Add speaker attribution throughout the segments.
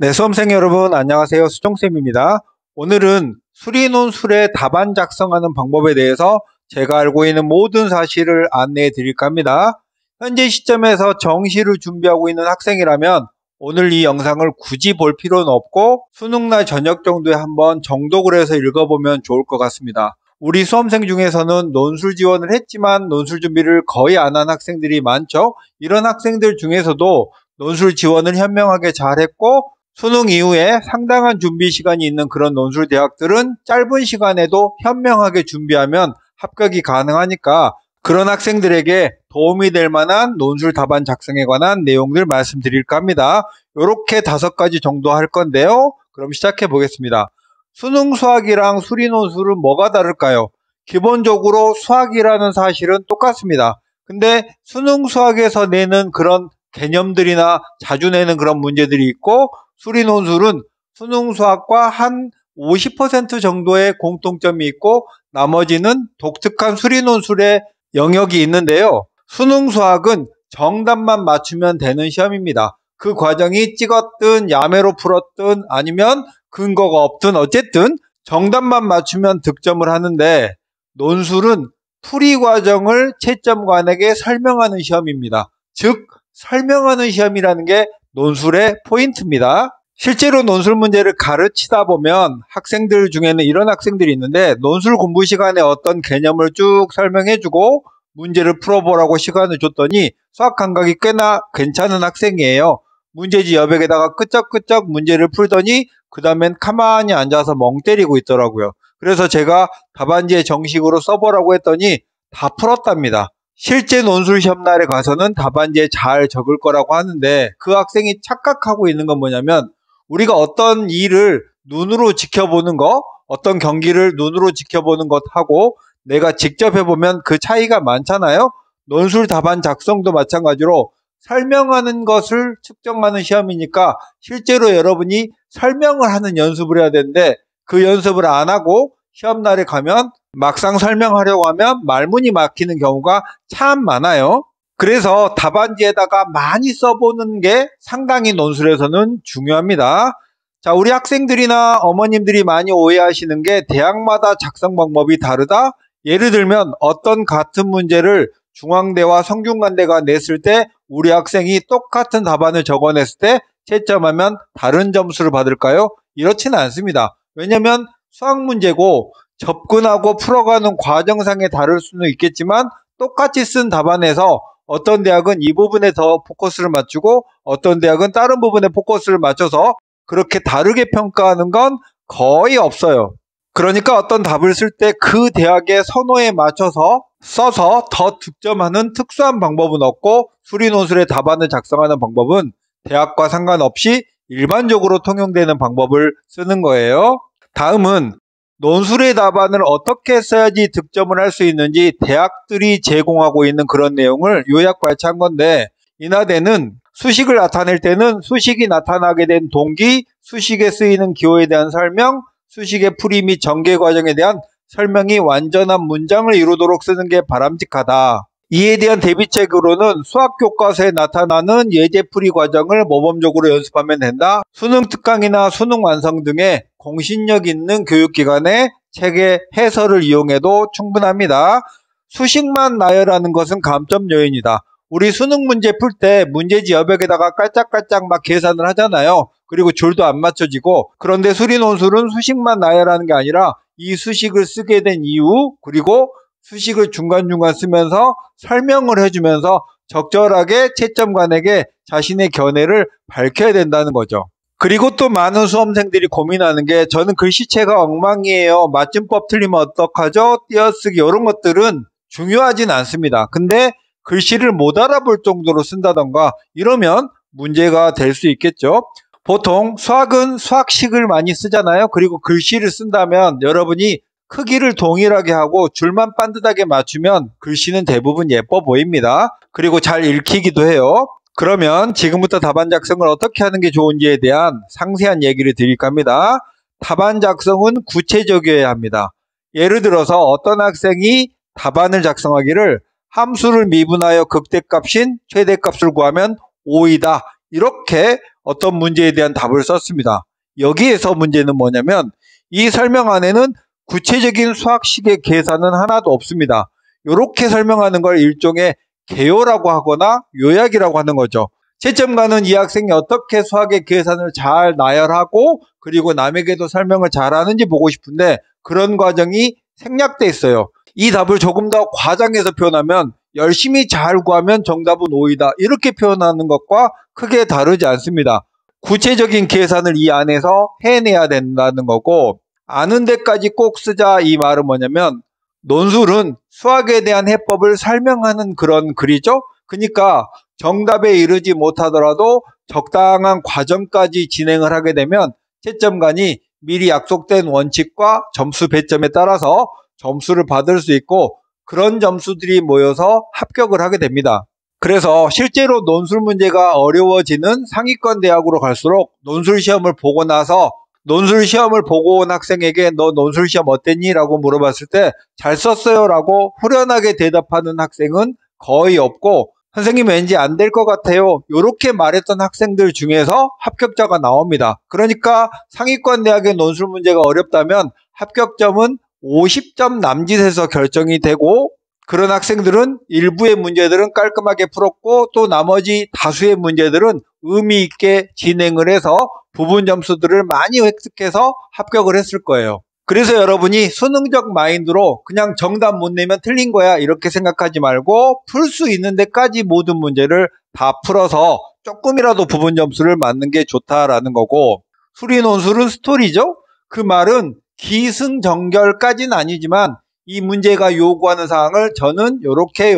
Speaker 1: 네, 수험생 여러분 안녕하세요. 수정쌤입니다. 오늘은 수리논술의 답안 작성하는 방법에 대해서 제가 알고 있는 모든 사실을 안내해 드릴까 합니다. 현재 시점에서 정시를 준비하고 있는 학생이라면 오늘 이 영상을 굳이 볼 필요는 없고 수능날 저녁 정도에 한번 정독을 해서 읽어보면 좋을 것 같습니다. 우리 수험생 중에서는 논술 지원을 했지만 논술 준비를 거의 안 한 학생들이 많죠. 이런 학생들 중에서도 논술 지원을 현명하게 잘했고 수능 이후에 상당한 준비 시간이 있는 그런 논술 대학들은 짧은 시간에도 현명하게 준비하면 합격이 가능하니까 그런 학생들에게 도움이 될 만한 논술 답안 작성에 관한 내용들 말씀드릴까 합니다. 이렇게 5가지 정도 할 건데요. 그럼 시작해 보겠습니다. 수능 수학이랑 수리 논술은 뭐가 다를까요? 기본적으로 수학이라는 사실은 똑같습니다. 근데 수능 수학에서 내는 그런 개념들이나 자주 내는 그런 문제들이 있고 수리 논술은 수능 수학과 한 50% 정도의 공통점이 있고 나머지는 독특한 수리 논술의 영역이 있는데요. 수능 수학은 정답만 맞추면 되는 시험입니다. 그 과정이 찍었든 야매로 풀었든 아니면 근거가 없든 어쨌든 정답만 맞추면 득점을 하는데 논술은 풀이 과정을 채점관에게 설명하는 시험입니다. 즉 설명하는 시험이라는 게 논술의 포인트입니다. 실제로 논술 문제를 가르치다 보면 학생들 중에는 이런 학생들이 있는데 논술 공부 시간에 어떤 개념을 쭉 설명해주고 문제를 풀어보라고 시간을 줬더니 수학 감각이 꽤나 괜찮은 학생이에요. 문제지 여백에다가 끄적끄적 문제를 풀더니 그 다음엔 가만히 앉아서 멍 때리고 있더라고요. 그래서 제가 답안지에 정식으로 써보라고 했더니 다 풀었답니다. 실제 논술 시험날에 가서는 답안지에 잘 적을 거라고 하는데 그 학생이 착각하고 있는 건 뭐냐면 우리가 어떤 일을 눈으로 지켜보는 거, 어떤 경기를 눈으로 지켜보는 것하고 내가 직접 해보면 그 차이가 많잖아요. 논술 답안 작성도 마찬가지로 설명하는 것을 측정하는 시험이니까 실제로 여러분이 설명을 하는 연습을 해야 되는데 그 연습을 안 하고 시험날에 가면 막상 설명하려고 하면 말문이 막히는 경우가 참 많아요. 그래서 답안지에다가 많이 써보는 게 상당히 논술에서는 중요합니다. 자, 우리 학생들이나 어머님들이 많이 오해하시는 게 대학마다 작성 방법이 다르다? 예를 들면 어떤 같은 문제를 중앙대와 성균관대가 냈을 때 우리 학생이 똑같은 답안을 적어냈을 때 채점하면 다른 점수를 받을까요? 이렇지는 않습니다. 왜냐하면 수학 문제고 접근하고 풀어가는 과정상에 다를 수는 있겠지만 똑같이 쓴 답안에서 어떤 대학은 이 부분에 더 포커스를 맞추고 어떤 대학은 다른 부분에 포커스를 맞춰서 그렇게 다르게 평가하는 건 거의 없어요. 그러니까 어떤 답을 쓸 때 그 대학의 선호에 맞춰서 써서 더 득점하는 특수한 방법은 없고 수리논술의 답안을 작성하는 방법은 대학과 상관없이 일반적으로 통용되는 방법을 쓰는 거예요. 다음은 논술의 답안을 어떻게 써야지 득점을 할 수 있는지 대학들이 제공하고 있는 그런 내용을 요약 발췌한 건데 인하대는 수식을 나타낼 때는 수식이 나타나게 된 동기, 수식에 쓰이는 기호에 대한 설명, 수식의 풀이 및 전개 과정에 대한 설명이 완전한 문장을 이루도록 쓰는 게 바람직하다. 이에 대한 대비책으로는 수학 교과서에 나타나는 예제풀이 과정을 모범적으로 연습하면 된다. 수능 특강이나 수능 완성 등의 공신력 있는 교육기관의 책의 해설을 이용해도 충분합니다. 수식만 나열하는 것은 감점 요인이다. 우리 수능 문제 풀 때 문제지 여백에다가 깔짝깔짝 막 계산을 하잖아요. 그리고 줄도 안 맞춰지고 그런데 수리논술은 수식만 나열하는 게 아니라 이 수식을 쓰게 된 이유 그리고 수식을 중간중간 쓰면서 설명을 해주면서 적절하게 채점관에게 자신의 견해를 밝혀야 된다는 거죠. 그리고 또 많은 수험생들이 고민하는 게 저는 글씨체가 엉망이에요. 맞춤법 틀리면 어떡하죠? 띄어쓰기 이런 것들은 중요하진 않습니다. 근데 글씨를 못 알아볼 정도로 쓴다던가 이러면 문제가 될 수 있겠죠. 보통 수학은 수학식을 많이 쓰잖아요. 그리고 글씨를 쓴다면 여러분이 크기를 동일하게 하고 줄만 반듯하게 맞추면 글씨는 대부분 예뻐 보입니다. 그리고 잘 읽히기도 해요. 그러면 지금부터 답안 작성을 어떻게 하는 게 좋은지에 대한 상세한 얘기를 드릴까 합니다. 답안 작성은 구체적이어야 합니다. 예를 들어서 어떤 학생이 답안을 작성하기를 함수를 미분하여 극대값인 최대값을 구하면 5이다. 이렇게 어떤 문제에 대한 답을 썼습니다. 여기에서 문제는 뭐냐면 이 설명 안에는 구체적인 수학식의 계산은 하나도 없습니다. 이렇게 설명하는 걸 일종의 개요라고 하거나 요약이라고 하는 거죠. 채점가는 이 학생이 어떻게 수학의 계산을 잘 나열하고 그리고 남에게도 설명을 잘하는지 보고 싶은데 그런 과정이 생략돼 있어요. 이 답을 조금 더 과장해서 표현하면 열심히 잘 구하면 정답은 O이다 이렇게 표현하는 것과 크게 다르지 않습니다. 구체적인 계산을 이 안에서 해내야 된다는 거고, 아는 데까지 꼭 쓰자 이 말은 뭐냐면 논술은 수학에 대한 해법을 설명하는 그런 글이죠. 그러니까 정답에 이르지 못하더라도 적당한 과정까지 진행을 하게 되면 채점관이 미리 약속된 원칙과 점수 배점에 따라서 점수를 받을 수 있고 그런 점수들이 모여서 합격을 하게 됩니다. 그래서 실제로 논술 문제가 어려워지는 상위권 대학으로 갈수록 논술 시험을 보고 나서 논술 시험을 보고 온 학생에게 너 논술 시험 어땠니? 라고 물어봤을 때 잘 썼어요 라고 후련하게 대답하는 학생은 거의 없고 선생님 왠지 안 될 것 같아요 이렇게 말했던 학생들 중에서 합격자가 나옵니다. 그러니까 상위권 대학의 논술 문제가 어렵다면 합격점은 50점 남짓에서 결정이 되고 그런 학생들은 일부의 문제들은 깔끔하게 풀었고 또 나머지 다수의 문제들은 의미 있게 진행을 해서 부분 점수들을 많이 획득해서 합격을 했을 거예요. 그래서 여러분이 수능적 마인드로 그냥 정답 못 내면 틀린 거야 이렇게 생각하지 말고 풀 수 있는 데까지 모든 문제를 다 풀어서 조금이라도 부분 점수를 맞는 게 좋다라는 거고, 수리논술은 스토리죠. 그 말은 기승전결까지는 아니지만 이 문제가 요구하는 사항을 저는 요렇게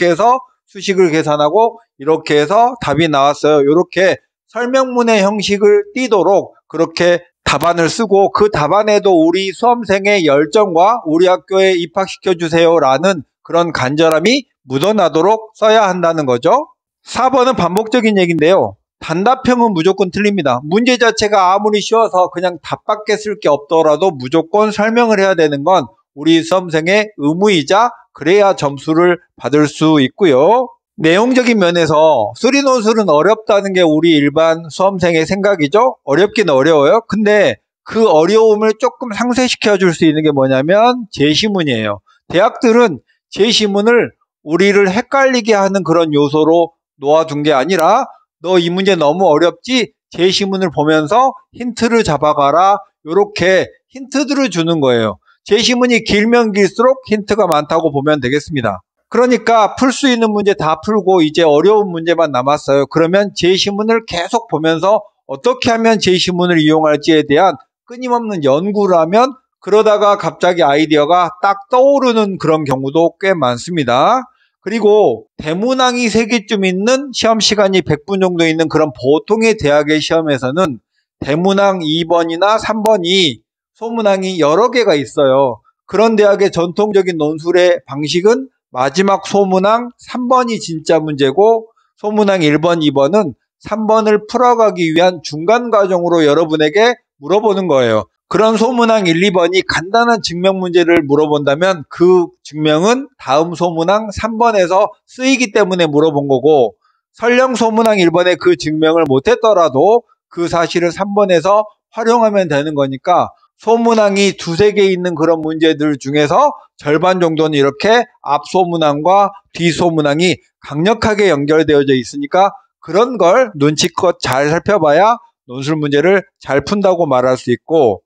Speaker 1: 해서 수식을 계산하고 이렇게 해서 답이 나왔어요. 이렇게 설명문의 형식을 띠도록 그렇게 답안을 쓰고 그 답안에도 우리 수험생의 열정과 우리 학교에 입학시켜주세요 라는 그런 간절함이 묻어나도록 써야 한다는 거죠. 4번은 반복적인 얘기인데요. 단답형은 무조건 틀립니다. 문제 자체가 아무리 쉬워서 그냥 답밖에 쓸 게 없더라도 무조건 설명을 해야 되는 건 우리 수험생의 의무이자 그래야 점수를 받을 수 있고요. 내용적인 면에서 수리논술은 어렵다는 게 우리 일반 수험생의 생각이죠. 어렵긴 어려워요. 근데 그 어려움을 조금 상쇄시켜 줄 수 있는 게 뭐냐면 제시문이에요. 대학들은 제시문을 우리를 헷갈리게 하는 그런 요소로 놓아둔 게 아니라 너 이 문제 너무 어렵지? 제시문을 보면서 힌트를 잡아가라. 이렇게 힌트들을 주는 거예요. 제시문이 길면 길수록 힌트가 많다고 보면 되겠습니다. 그러니까 풀 수 있는 문제 다 풀고 이제 어려운 문제만 남았어요. 그러면 제시문을 계속 보면서 어떻게 하면 제시문을 이용할지에 대한 끊임없는 연구를 하면 그러다가 갑자기 아이디어가 딱 떠오르는 그런 경우도 꽤 많습니다. 그리고 대문항이 3개쯤 있는 시험 시간이 100분 정도 있는 그런 보통의 대학의 시험에서는 대문항 2번이나 3번이 소문항이 여러 개가 있어요. 그런 대학의 전통적인 논술의 방식은 마지막 소문항 3번이 진짜 문제고 소문항 1번, 2번은 3번을 풀어가기 위한 중간 과정으로 여러분에게 물어보는 거예요. 그런 소문항 1, 2번이 간단한 증명 문제를 물어본다면 그 증명은 다음 소문항 3번에서 쓰이기 때문에 물어본 거고, 설령 소문항 1번에 그 증명을 못했더라도 그 사실을 3번에서 활용하면 되는 거니까 소문항이 2-3개 있는 그런 문제들 중에서 절반 정도는 이렇게 앞소문항과 뒷소문항이 강력하게 연결되어져 있으니까 그런 걸 눈치껏 잘 살펴봐야 논술 문제를 잘 푼다고 말할 수 있고,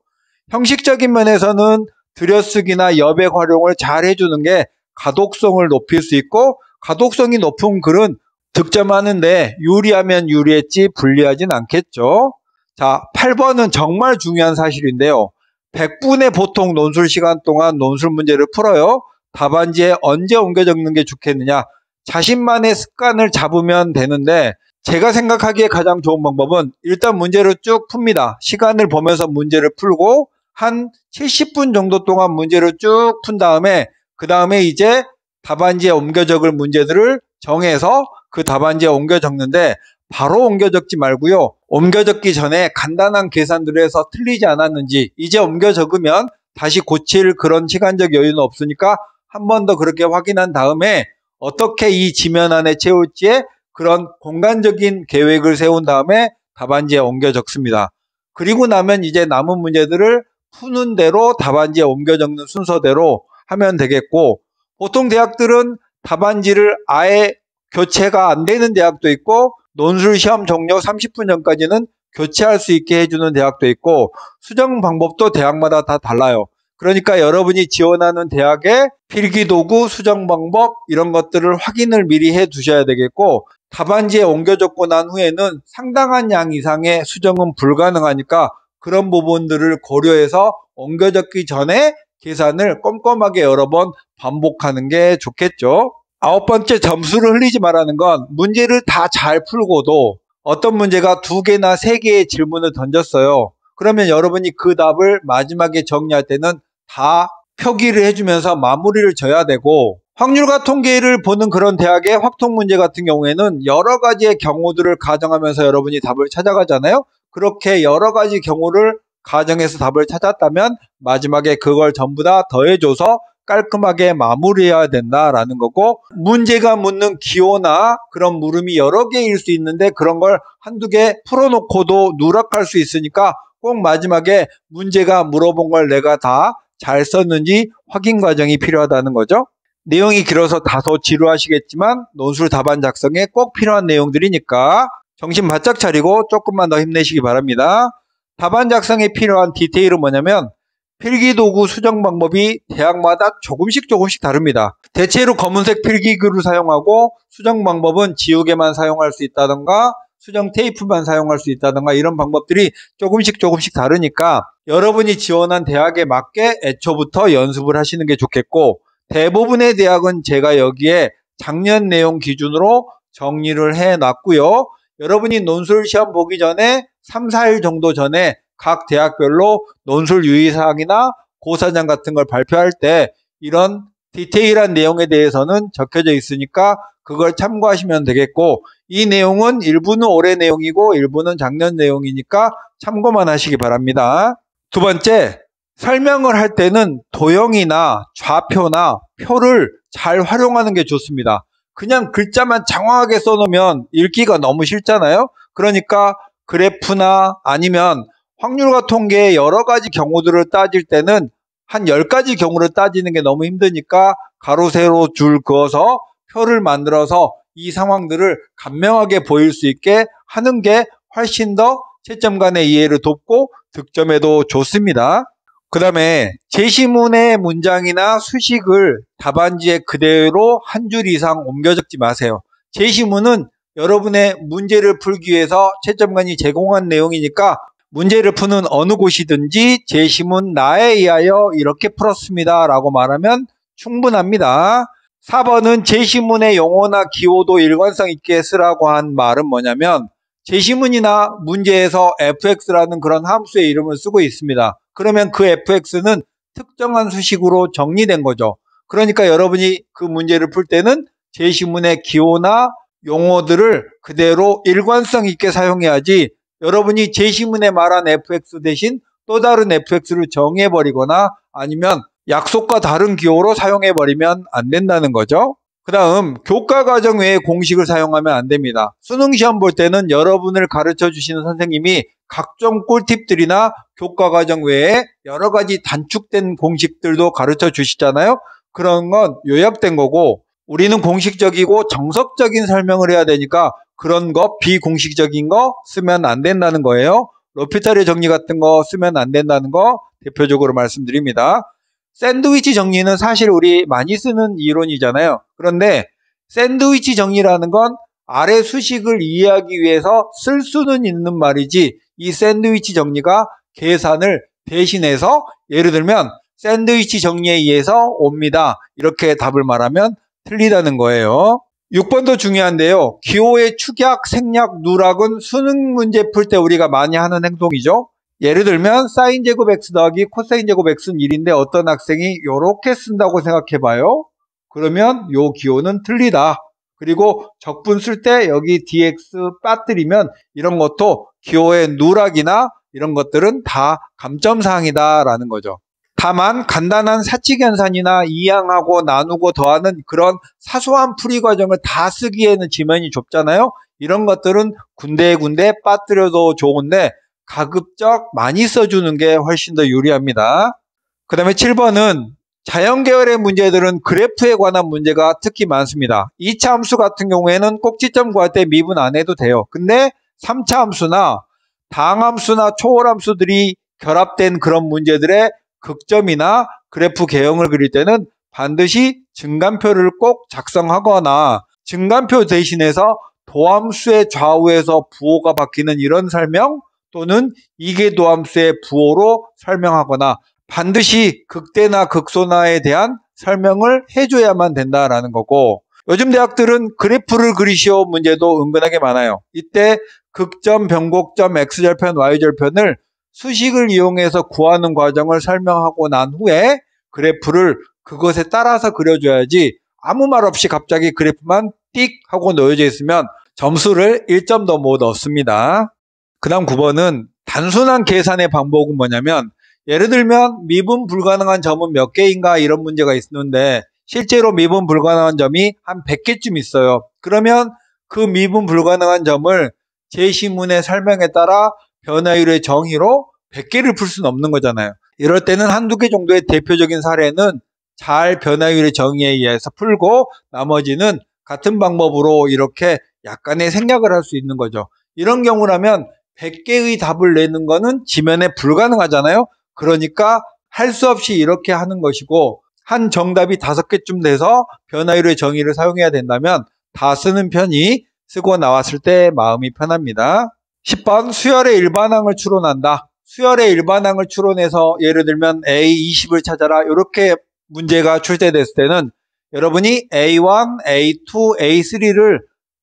Speaker 1: 형식적인 면에서는 들여쓰기나 여백 활용을 잘 해주는 게 가독성을 높일 수 있고, 가독성이 높은 글은 득점하는데 유리하면 유리했지 불리하진 않겠죠. 자, 8번은 정말 중요한 사실인데요. 100분의 보통 논술 시간 동안 논술 문제를 풀어요. 답안지에 언제 옮겨 적는 게 좋겠느냐. 자신만의 습관을 잡으면 되는데 제가 생각하기에 가장 좋은 방법은 일단 문제를 쭉 풉니다. 시간을 보면서 문제를 풀고 한 70분 정도 동안 문제를 쭉 푼 다음에 그 다음에 이제 답안지에 옮겨 적을 문제들을 정해서 그 답안지에 옮겨 적는데 바로 옮겨 적지 말고요. 옮겨 적기 전에 간단한 계산들을 해서 틀리지 않았는지 이제 옮겨 적으면 다시 고칠 그런 시간적 여유는 없으니까 한 번 더 그렇게 확인한 다음에 어떻게 이 지면 안에 채울지에 그런 공간적인 계획을 세운 다음에 답안지에 옮겨 적습니다. 그리고 나면 이제 남은 문제들을 푸는 대로 답안지에 옮겨 적는 순서대로 하면 되겠고, 보통 대학들은 답안지를 아예 교체가 안 되는 대학도 있고, 논술 시험 종료 30분 전까지는 교체할 수 있게 해주는 대학도 있고, 수정 방법도 대학마다 다 달라요. 그러니까 여러분이 지원하는 대학의 필기도구, 수정 방법 이런 것들을 확인을 미리 해 두셔야 되겠고, 답안지에 옮겨 적고 난 후에는 상당한 양 이상의 수정은 불가능하니까 그런 부분들을 고려해서 옮겨 적기 전에 계산을 꼼꼼하게 여러 번 반복하는 게 좋겠죠. 9번째, 점수를 흘리지 말라는 건, 문제를 다 잘 풀고도 어떤 문제가 2개나 3개의 질문을 던졌어요. 그러면 여러분이 그 답을 마지막에 정리할 때는 다 표기를 해주면서 마무리를 져야 되고, 확률과 통계를 보는 그런 대학의 확통 문제 같은 경우에는 여러 가지의 경우들을 가정하면서 여러분이 답을 찾아가잖아요. 그렇게 여러 가지 경우를 가정해서 답을 찾았다면 마지막에 그걸 전부 다 더해줘서 깔끔하게 마무리해야 된다라는 거고, 문제가 묻는 기호나 그런 물음이 여러 개일 수 있는데 그런 걸 한두 개 풀어놓고도 누락할 수 있으니까 꼭 마지막에 문제가 물어본 걸 내가 다 잘 썼는지 확인 과정이 필요하다는 거죠. 내용이 길어서 다소 지루하시겠지만 논술 답안 작성에 꼭 필요한 내용들이니까 정신 바짝 차리고 조금만 더 힘내시기 바랍니다. 답안 작성에 필요한 디테일은 뭐냐면, 필기도구 수정 방법이 대학마다 조금씩 다릅니다. 대체로 검은색 필기구를 사용하고, 수정 방법은 지우개만 사용할 수 있다던가 수정 테이프만 사용할 수 있다던가 이런 방법들이 조금씩 다르니까 여러분이 지원한 대학에 맞게 애초부터 연습을 하시는 게 좋겠고, 대부분의 대학은 제가 여기에 작년 내용 기준으로 정리를 해놨고요. 여러분이 논술 시험 보기 전에 3, 4일 정도 전에 각 대학별로 논술 유의사항이나 고사장 같은 걸 발표할 때 이런 디테일한 내용에 대해서는 적혀져 있으니까 그걸 참고하시면 되겠고, 이 내용은 일부는 올해 내용이고 일부는 작년 내용이니까 참고만 하시기 바랍니다. 2번째, 설명을 할 때는 도형이나 좌표나 표를 잘 활용하는 게 좋습니다. 그냥 글자만 장황하게 써놓으면 읽기가 너무 싫잖아요. 그러니까 그래프나 아니면 확률과 통계의 여러 가지 경우들을 따질 때는 한 10가지 경우를 따지는 게 너무 힘드니까 가로 세로 줄 그어서 표를 만들어서 이 상황들을 간명하게 보일 수 있게 하는 게 훨씬 더 채점 간의 이해를 돕고 득점에도 좋습니다. 그 다음에 제시문의 문장이나 수식을 답안지에 그대로 한 줄 이상 옮겨 적지 마세요. 제시문은 여러분의 문제를 풀기 위해서 채점관이 제공한 내용이니까 문제를 푸는 어느 곳이든지 제시문 나에 의하여 이렇게 풀었습니다 라고 말하면 충분합니다. 4번은 제시문의 용어나 기호도 일관성 있게 쓰라고 한 말은 뭐냐면, 제시문이나 문제에서 fx라는 그런 함수의 이름을 쓰고 있습니다. 그러면 그 fx는 특정한 수식으로 정리된 거죠. 그러니까 여러분이 그 문제를 풀 때는 제시문의 기호나 용어들을 그대로 일관성 있게 사용해야지, 여러분이 제시문에 말한 fx 대신 또 다른 fx를 정해버리거나 아니면 약속과 다른 기호로 사용해버리면 안 된다는 거죠. 그 다음, 교과과정 외에 공식을 사용하면 안 됩니다. 수능시험 볼 때는 여러분을 가르쳐 주시는 선생님이 각종 꿀팁들이나 교과과정 외에 여러 가지 단축된 공식들도 가르쳐 주시잖아요. 그런 건 요약된 거고, 우리는 공식적이고 정석적인 설명을 해야 되니까 그런 거, 비공식적인 거 쓰면 안 된다는 거예요. 로피타리 정리 같은 거 쓰면 안 된다는 거 대표적으로 말씀드립니다. 샌드위치 정리는 사실 우리 많이 쓰는 이론이잖아요. 그런데 샌드위치 정리라는 건 아래 수식을 이해하기 위해서 쓸 수는 있는 말이지, 이 샌드위치 정리가 계산을 대신해서, 예를 들면 샌드위치 정리에 의해서 옵니다 이렇게 답을 말하면 틀리다는 거예요. 6번도 중요한데요. 기호의 축약, 생략, 누락은 수능 문제 풀 때 우리가 많이 하는 행동이죠. 예를 들면 사인 제곱 x 더하기 코사인 제곱 x는 1인데 어떤 학생이 이렇게 쓴다고 생각해봐요. 그러면 요 기호는 틀리다. 그리고 적분 쓸 때 여기 dx 빠뜨리면 이런 것도 기호의 누락이나 이런 것들은 다 감점사항이다 라는 거죠. 다만 간단한 사칙연산이나 이항하고 나누고 더하는 그런 사소한 풀이 과정을 다 쓰기에는 지면이 좁잖아요. 이런 것들은 군데군데 빠뜨려도 좋은데 가급적 많이 써주는 게 훨씬 더 유리합니다. 그 다음에 7번은 자연계열의 문제들은 그래프에 관한 문제가 특히 많습니다. 2차 함수 같은 경우에는 꼭지점 구할 때 미분 안 해도 돼요. 근데 3차 함수나 다항함수나 초월함수들이 결합된 그런 문제들의 극점이나 그래프 개형을 그릴 때는 반드시 증간표를 꼭 작성하거나 증간표 대신해서 도함수의 좌우에서 부호가 바뀌는 이런 설명 또는 이계도함수의 부호로 설명하거나 반드시 극대나 극소나에 대한 설명을 해줘야만 된다라는 거고, 요즘 대학들은 그래프를 그리시오 문제도 은근하게 많아요. 이때 극점, 변곡점, x절편, y절편을 수식을 이용해서 구하는 과정을 설명하고 난 후에 그래프를 그것에 따라서 그려줘야지 아무 말 없이 갑자기 그래프만 띡 하고 놓여져 있으면 점수를 1점도 못 얻습니다. 그 다음 9번은 단순한 계산의 방법은 뭐냐면, 예를 들면 미분 불가능한 점은 몇 개인가 이런 문제가 있는데 실제로 미분 불가능한 점이 한 100개쯤 있어요. 그러면 그 미분 불가능한 점을 제시문의 설명에 따라 변화율의 정의로 100개를 풀 수는 없는 거잖아요. 이럴 때는 한두 개 정도의 대표적인 사례는 잘 변화율의 정의에 의해서 풀고 나머지는 같은 방법으로 이렇게 약간의 생략을 할 수 있는 거죠. 이런 경우라면 100개의 답을 내는 거는 지면에 불가능하잖아요. 그러니까 할 수 없이 이렇게 하는 것이고, 한 정답이 5개쯤 돼서 변화율의 정의를 사용해야 된다면 다 쓰는 편이 쓰고 나왔을 때 마음이 편합니다. 10번 수열의 일반항을 추론한다. 수열의 일반항을 추론해서 예를 들면 A20을 찾아라 이렇게 문제가 출제됐을 때는 여러분이 A1, A2, A3를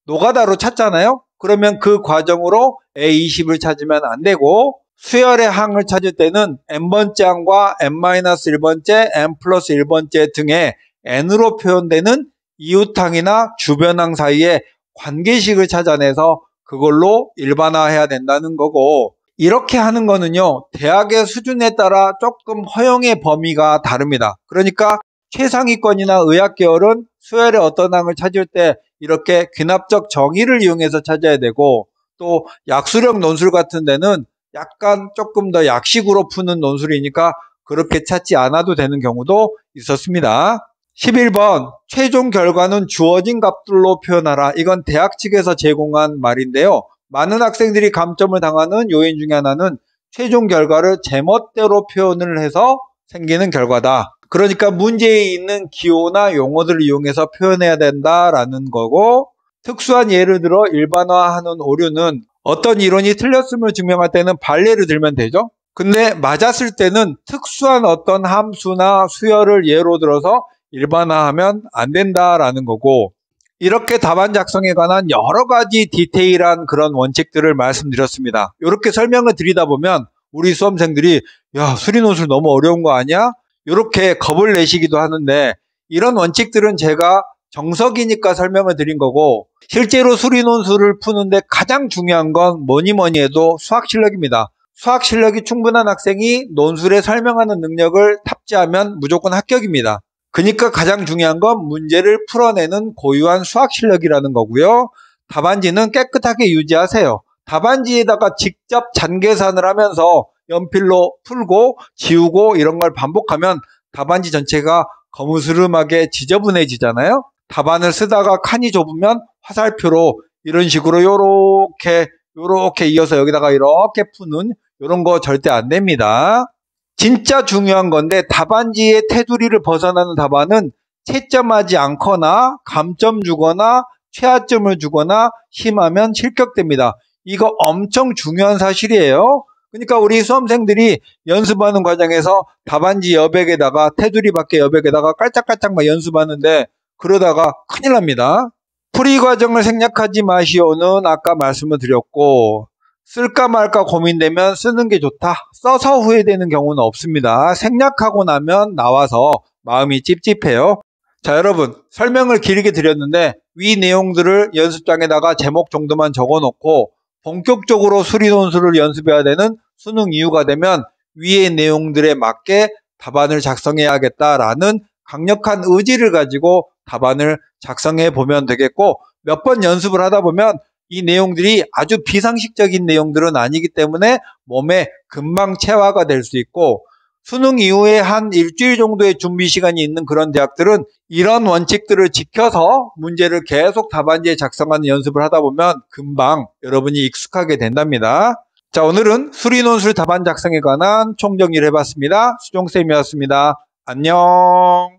Speaker 1: 노가다로 찾잖아요. 그러면 그 과정으로 A20을 찾으면 안 되고, 수열의 항을 찾을 때는 n번째 항과 n-1번째, n+1번째 등의 n으로 표현되는 이웃항이나 주변항 사이의 관계식을 찾아내서 그걸로 일반화해야 된다는 거고, 이렇게 하는 거는요 대학의 수준에 따라 조금 허용의 범위가 다릅니다. 그러니까 최상위권이나 의학계열은 수열의 어떤 항을 찾을 때 이렇게 귀납적 정의를 이용해서 찾아야 되고, 또 약수력 논술 같은 데는 약간 조금 더 약식으로 푸는 논술이니까 그렇게 찾지 않아도 되는 경우도 있었습니다. 11번 최종 결과는 주어진 값들로 표현하라. 이건 대학 측에서 제공한 말인데요. 많은 학생들이 감점을 당하는 요인 중에 하나는 최종 결과를 제멋대로 표현을 해서 생기는 결과다. 그러니까 문제에 있는 기호나 용어들을 이용해서 표현해야 된다라는 거고, 특수한 예를 들어 일반화하는 오류는 어떤 이론이 틀렸음을 증명할 때는 반례를 들면 되죠. 근데 맞았을 때는 특수한 어떤 함수나 수열을 예로 들어서 일반화하면 안 된다라는 거고, 이렇게 답안 작성에 관한 여러 가지 디테일한 그런 원칙들을 말씀드렸습니다. 이렇게 설명을 드리다 보면 우리 수험생들이 야 수리논술 너무 어려운 거 아니야? 이렇게 겁을 내시기도 하는데, 이런 원칙들은 제가 정석이니까 설명을 드린 거고, 실제로 수리논술을 푸는데 가장 중요한 건 뭐니 해도 수학 실력입니다. 수학 실력이 충분한 학생이 논술에 설명하는 능력을 탑재하면 무조건 합격입니다. 그러니까 가장 중요한 건 문제를 풀어내는 고유한 수학 실력이라는 거고요. 답안지는 깨끗하게 유지하세요. 답안지에다가 직접 잔계산을 하면서 연필로 풀고 지우고 이런 걸 반복하면 답안지 전체가 거무스름하게 지저분해지잖아요. 답안을 쓰다가 칸이 좁으면 화살표로 이런 식으로 요렇게 이어서 여기다가 이렇게 푸는 이런 거 절대 안 됩니다. 진짜 중요한 건데, 답안지의 테두리를 벗어나는 답안은 채점하지 않거나 감점 주거나 최하점을 주거나 심하면 실격됩니다. 이거 엄청 중요한 사실이에요. 그러니까 우리 수험생들이 연습하는 과정에서 답안지 여백에다가 테두리 밖에 여백에다가 깔짝깔짝 막 연습하는데 그러다가 큰일 납니다. 풀이 과정을 생략하지 마시오는 아까 말씀을 드렸고, 쓸까 말까 고민되면 쓰는 게 좋다. 써서 후회되는 경우는 없습니다. 생략하고 나면 나와서 마음이 찝찝해요. 자, 여러분 설명을 길게 드렸는데 위 내용들을 연습장에다가 제목 정도만 적어놓고 본격적으로 수리논술을 연습해야 되는 수능 이후가 되면 위의 내용들에 맞게 답안을 작성해야겠다라는 강력한 의지를 가지고 답안을 작성해 보면 되겠고, 몇 번 연습을 하다 보면 이 내용들이 아주 비상식적인 내용들은 아니기 때문에 몸에 금방 체화가 될 수 있고, 수능 이후에 한 일주일 정도의 준비 시간이 있는 그런 대학들은 이런 원칙들을 지켜서 문제를 계속 답안지에 작성하는 연습을 하다 보면 금방 여러분이 익숙하게 된답니다. 자, 오늘은 수리논술 답안 작성에 관한 총정리를 해봤습니다. 수종쌤이었습니다. 안녕.